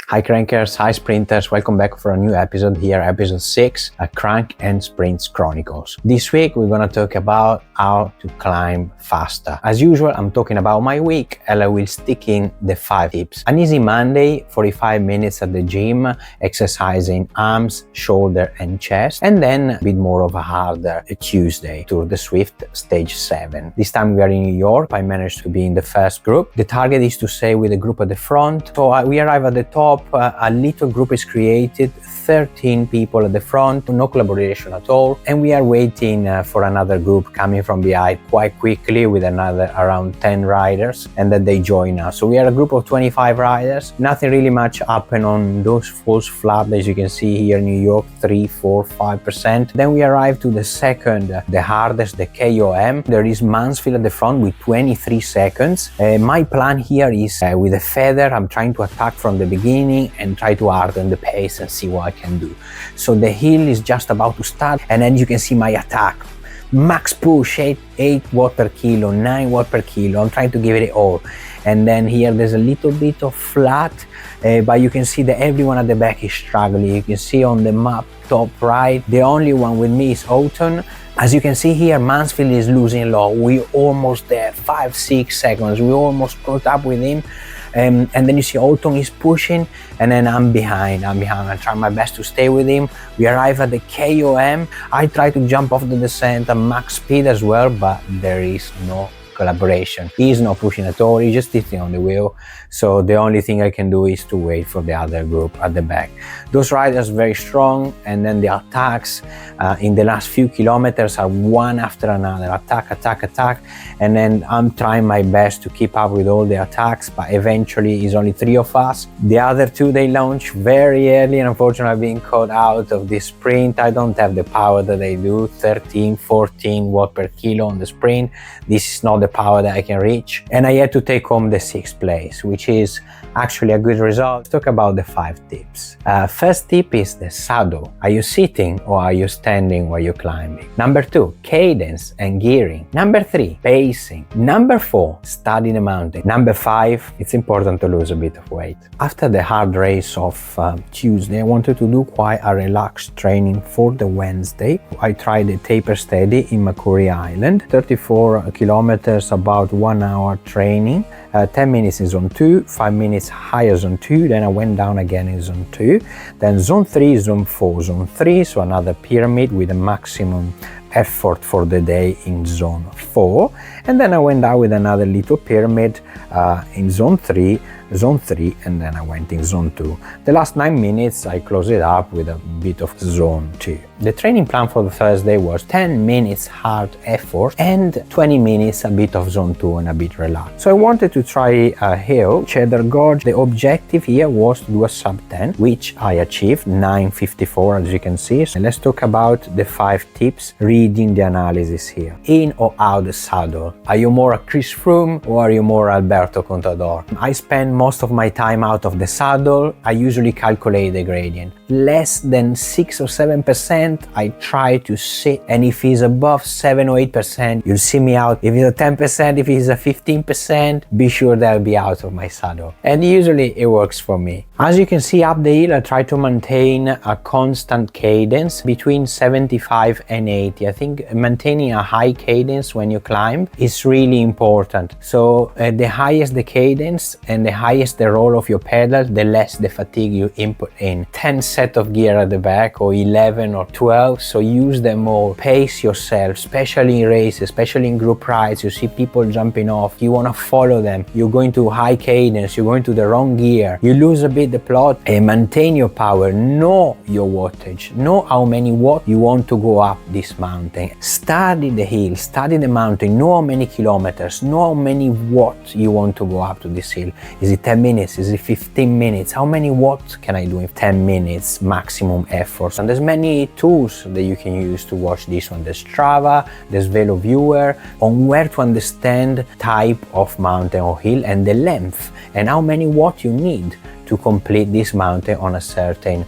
Hi crankers, hi sprinters, welcome back for a new episode here, episode 6, a Crank and Sprints Chronicles. This week we're gonna talk about how to climb faster. As usual, I'm talking about my week and I will stick in the 5 tips. An easy Monday, 45 minutes at the gym, exercising arms, shoulder and chest, and then a bit more of a harder Tuesday, Tour De Zwift stage 7. This time we are in New York. I managed to be in the first group. The target is to stay with the group at the front. So we arrive at the top. A little group is created, 13 people at the front, no collaboration at all, and we are waiting for another group coming from behind quite quickly with another around 10 riders, and then they join us. So we are a group of 25 riders. Nothing really much happened on those falls flat, as you can see here in New York, 3, 4, 5%. Then we arrive to the second, the hardest, the KOM. There is Mansfield at the front with 23 seconds. My plan here is with a feather, I'm trying to attack from the beginning and try to harden the pace and see what I can do. So the hill is just about to start, and then you can see my attack. Max push, 8 watt per kilo, 9 watt per kilo. I'm trying to give it all. And then here there's a little bit of flat, but you can see that everyone at the back is struggling. You can see on the map, top right, the only one with me is Houghton. As you can see here, Mansfield is losing a lot. We're almost there, 5-6 seconds. We almost caught up with him. And then you see Houghton is pushing, and then I'm behind. I try my best to stay with him. We arrive at the KOM. I try to jump off the descent at max speed as well, but there is no collaboration. He's not pushing at all, he's just sitting on the wheel. So the only thing I can do is to wait for the other group at the back. Those riders very strong, and then the attacks in the last few kilometers are one after another. Attack, and then I'm trying my best to keep up with all the attacks, but eventually it's only 3 of us. The other 2, they launch very early, and unfortunately I've been caught out of this sprint. I don't have the power that they do, 13, 14 watt per kilo on the sprint. This is not the power that I can reach, and I had to take home the 6th place, which is actually a good result. Let's talk about the 5 tips. First tip is the saddle. Are you sitting or are you standing while you're climbing? Number 2, cadence and gearing. Number 3, pacing. Number 4, study the mountain. Number 5, it's important to lose a bit of weight. After the hard race of Tuesday, I wanted to do quite a relaxed training for the Wednesday. I tried the taper steady in Macquarie Island, 34 kilometers, about 1 hour training. 10 minutes in zone 2, 5 minutes higher zone 2, then I went down again in zone 2, then zone 3, zone 4, zone 3, so another pyramid with a maximum effort for the day in zone 4, and then I went down with another little pyramid in zone 3, and then I went in zone 2. The last 9 minutes I closed it up with a bit of zone 2. The training plan for the Thursday was 10 minutes hard effort and 20 minutes a bit of zone 2 and a bit relaxed. So I wanted to try a hill, Cheddar Gorge. The objective here was to do a sub 10, which I achieved, 9:54 as you can see. So let's talk about the 5 tips, reading the analysis here. In or out the saddle? Are you more a Chris Froome or are you more Alberto Contador? I spend most of my time out of the saddle. I usually calculate the gradient. Less than 6 or 7%, I try to sit, and if it's above 7 or 8%, you'll see me out. If it's a 10%, if it's a 15%, be sure that I'll be out of my saddle. And usually it works for me. As you can see up the hill, I try to maintain a constant cadence between 75 and 80. I think maintaining a high cadence when you climb is really important. So the highest the cadence and the highest the roll of your pedal, the less the fatigue you input in. 10 set of gear at the back, or 11 or 12, so use them all. Pace yourself, especially in races, especially in group rides. You see people jumping off, you want to follow them. You're going to high cadence, you're going to the wrong gear, you lose a bit the plot, and maintain your power. Know your wattage, know how many watts you want to go up this mountain. Study the hill, study the mountain, know how many kilometers, know how many watts you want to go up to this hill. Is it 10 minutes? Is it 15 minutes? How many watts can I do in 10 minutes maximum effort? And there's many tools that you can use to watch this one. There's Strava, there's Velo Viewer, on where to understand type of mountain or hill and the length and how many watts you need to complete this mountain on a certain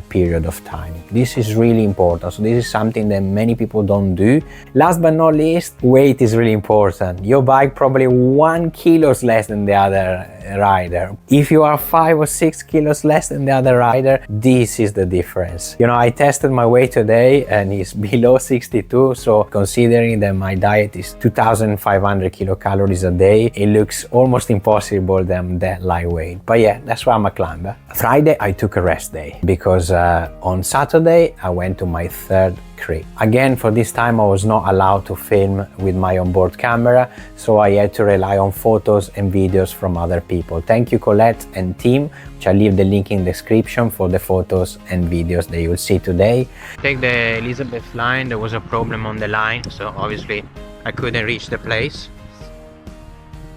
period of time. This is really important. So this is something that many people don't do. Last but not least, weight is really important. Your bike probably 1 kilo less than the other rider. If you are 5 or 6 kilos less than the other rider, this is the difference. You know, I tested my weight today and it's below 62, so considering that my diet is 2,500 kilocalories a day, it looks almost impossible that I'm that lightweight. But yeah, that's why I'm a climber. Friday I took a rest day because on Saturday I went to my third creek. Again, for this time I was not allowed to film with my onboard camera, so I had to rely on photos and videos from other people. Thank you Colette and team, which I leave the link in the description for the photos and videos that you will see today. Take the Elizabeth line, there was a problem on the line, so obviously I couldn't reach the place.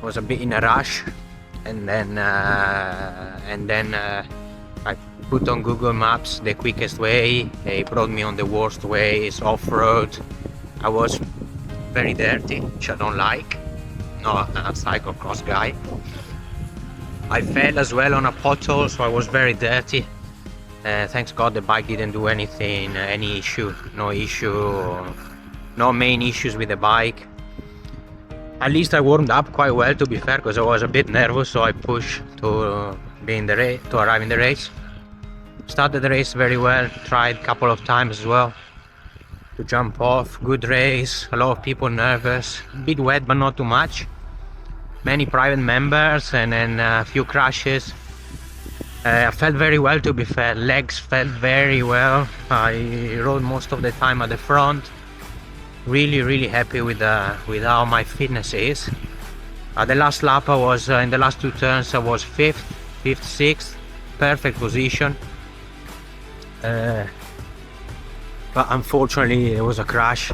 I was a bit in a rush, and then I put on Google Maps the quickest way. It brought me on the worst way. It's off-road. I was very dirty, which I don't like. Not a cyclocross guy. I fell as well on a pothole, so I was very dirty. Thanks God the bike didn't do anything, any issue, no main issues with the bike. At least I warmed up quite well, to be fair, because I was a bit nervous, so I pushed to arrive in the race. Started the race very well, tried a couple of times as well to jump off. Good race, a lot of people nervous, a bit wet but not too much. Many private members and then a few crashes. I felt very well, to be fair. Legs felt very well. I rode most of the time at the front. Really happy with how my fitness is. At the last lap I was in the last two turns I was 5th, 6th, perfect position. But unfortunately there was a crash.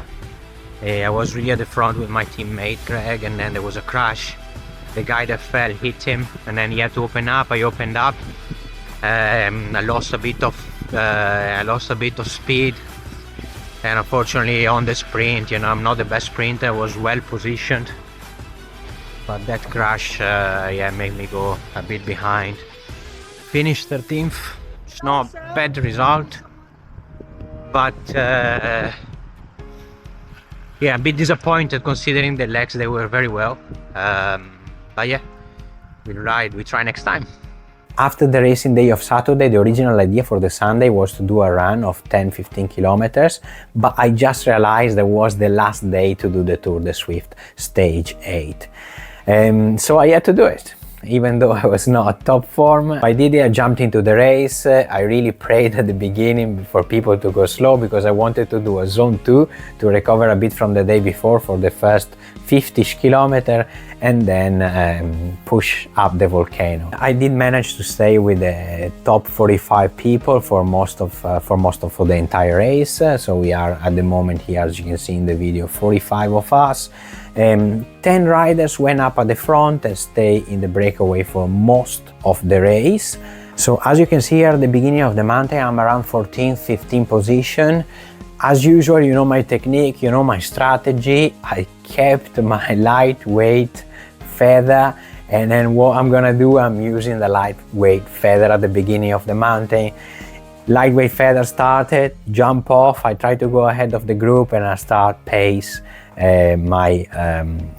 I was really at the front with my teammate Greg, and then there was a crash. The guy that fell hit him, and then he had to open up. I opened up. I lost a bit of speed, and unfortunately on the sprint, you know, I'm not the best sprinter. I was well positioned, but that crash made me go a bit behind. Finished 13th. It's not a bad result, but yeah, a bit disappointed considering the legs, they were very well. But yeah, we try next time. After the racing day of Saturday, the original idea for the Sunday was to do a run of 10-15 kilometers, but I just realized that was the last day to do the Tour De Zwift stage 8. So I had to do it. Even though I was not at top form, I did it. I jumped into the race. I really prayed at the beginning for people to go slow because I wanted to do a zone 2 to recover a bit from the day before for the first 50-ish kilometer and then push up the volcano. I did manage to stay with the top 45 people for most of the entire race. So we are at the moment here, as you can see in the video, 45 of us. 10 riders went up at the front and stayed in the breakaway for most of the race. So as you can see here at the beginning of the mountain, I'm around 14th, 15th position. As usual, you know my technique, you know my strategy. I kept my lightweight feather, and then what I'm gonna do, I'm using the lightweight feather at the beginning of the mountain. Lightweight feather started, jump off, I try to go ahead of the group and I start pace my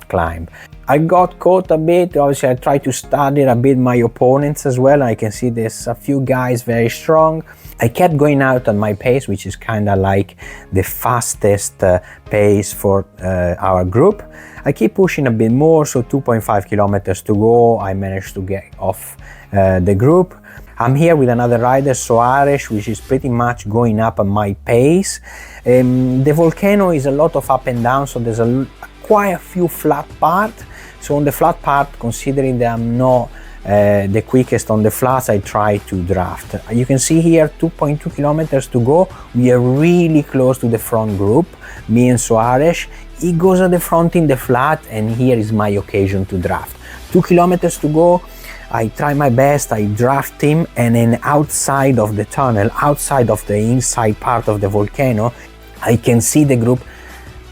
climb. I got caught a bit. Obviously I tried to study a bit my opponents as well. I can see there's a few guys very strong. I kept going out at my pace, which is kind of like the fastest pace for our group. I keep pushing a bit more, so 2.5 kilometers to go. I managed to get off the group. I'm here with another rider, Soares, which is pretty much going up at my pace. The volcano is a lot of up and down, so there's quite a few flat parts. So on the flat part, considering that I'm not the quickest on the flats, I try to draft. You can see here 2.2 kilometers to go. We are really close to the front group, me and Soares. He goes at the front in the flat, and here is my occasion to draft. 2 kilometers to go. I try my best, I draft him, and then outside of the tunnel, outside of the inside part of the volcano, I can see the group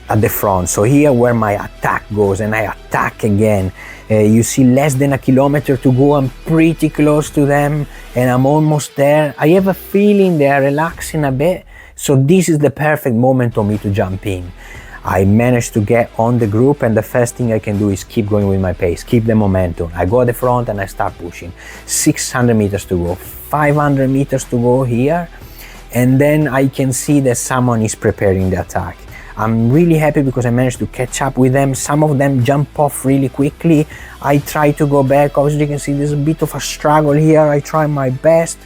at the front. So here where my attack goes, and I attack again. You see less than a kilometer to go. I'm pretty close to them and I'm almost there. I have a feeling they are relaxing a bit, so this is the perfect moment for me to jump in. I managed to get on the group, and the first thing I can do is keep going with my pace, keep the momentum. I go at the front and I start pushing. 600 meters to go, 500 meters to go here, and then I can see that someone is preparing the attack. I'm really happy because I managed to catch up with them. Some of them jump off really quickly. I try to go back. Obviously you can see there's a bit of a struggle here. I try my best.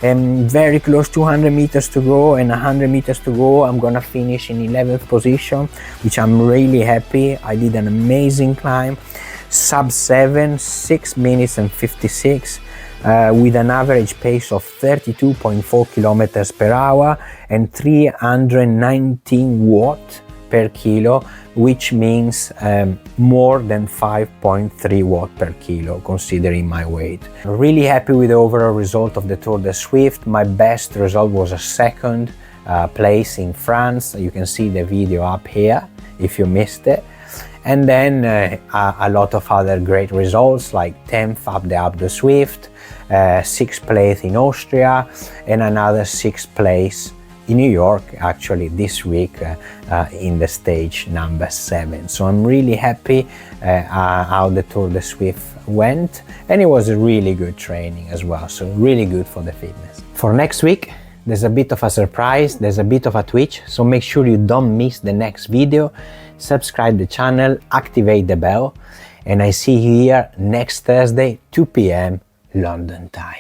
Very close, 200 meters to go and 100 meters to go. I'm gonna finish in 11th position, which I'm really happy. I did an amazing climb, sub 7, 6 minutes and 56, with an average pace of 32.4 kilometers per hour and 319 watt per kilo, which means more than 5.3 watt per kilo considering my weight. Really happy with the overall result of the Tour de Zwift. My best result was a second place in France. You can see the video up here if you missed it. And then a lot of other great results, like 10th up the Alpe d'Huez, 6th place in Austria, and another 6th place in New York, actually this week, in the stage number 7. So I'm really happy how the Tour de Zwift went, and it was a really good training as well, so really good for the fitness. For next week, there's a bit of a surprise, there's a bit of a twitch, so make sure you don't miss the next video. Subscribe the channel, activate the bell, and I see you here next Thursday, 2 p.m. London time.